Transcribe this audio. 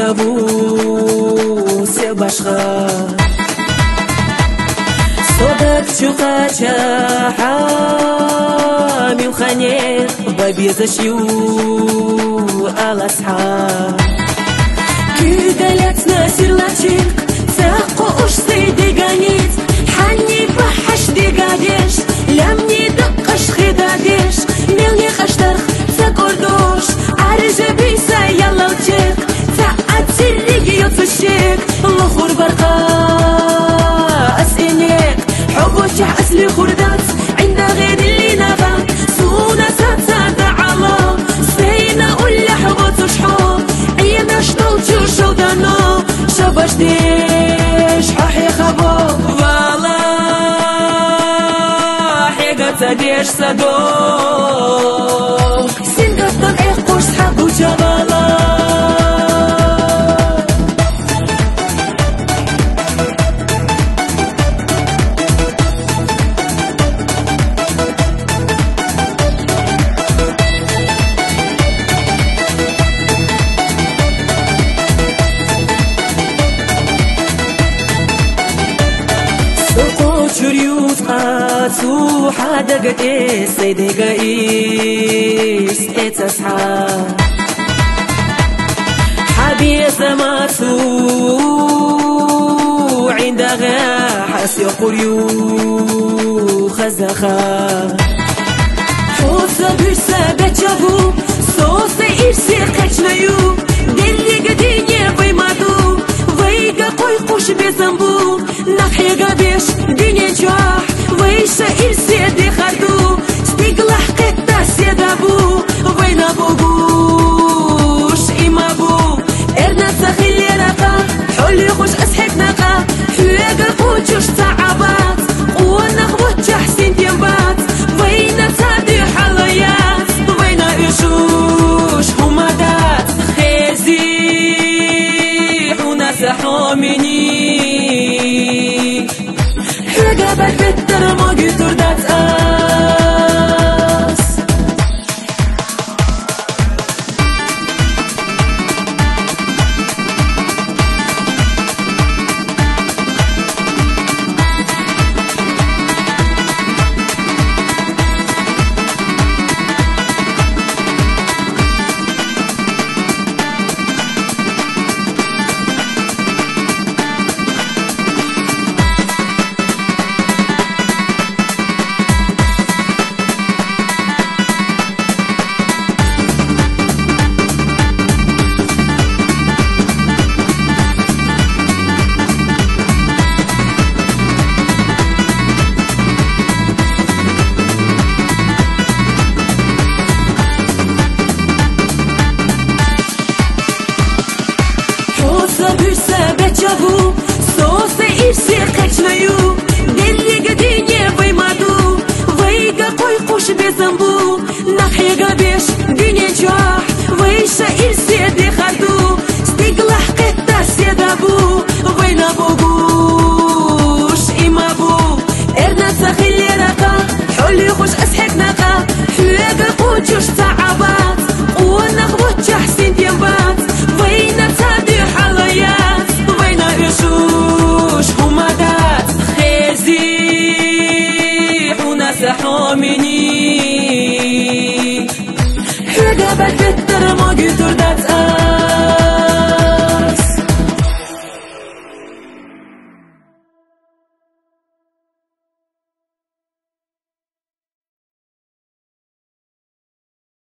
نبو سي باشخا صدق شوقاتشا حامي وخانير بابيزا شيو على صحاب كده لاتنا سيرلاتيك تاقو اش سيدي قانيت حني بحش دي قاديش لمني دقش خداديش ملني خشترخ تاكوردوش عرجة بيسا يلا وتشيك تعاد سيريكي يطفشيك الاخر برقا اسئنيك حب وشح اسلي خردات عند غير اللي نغا سونا ساتسا على سينا قول حبوت وشحوب اينا شطلتو شودانو شباش ديش حاحي خبو والله حيقا ديش صدوق سنقط ضلعي قوش صحاب وجبالا شريوت قاتو حدا قد إيه سيدي قايس إتصحى حبي ثماتو عند غاحس يقوليو خزخا حوث برسا بتشابو صوصي إرسي قشنيو دلي قديني بيمادو ويقا قوي قوش بزنبو نحي قابيش دنيا جاح ويشا إرسي دي خردو ستيق لحقيتا سيدابو وين أبوغوش إما بو إرنا تخيلي رقا حولي خوش أسحك نقا حويقا قوتوش تعبات قوانا خبوت حسين تيمبات وين تادي حليات وين إشوش همادات خيزي ونسحو مني حقابك بالترموغي تردات بتشابو صوصي إرسي قشنيو دلي قديني بيمادو ويقا قوي قوش بزنبو نحي قابيش دنيا جاح ويشا إرسي دي خردو ستيق لحقيتا سيدابو وين أبوغوش إما بو إرنا تخيلي رقا حولي خوش أسحك نقا حويقا قوتوش تعبات قوانا خبوت حسين تيمبات وين تادي حليات شوش همادات خيزي ونسحو مني حقابك بالترمو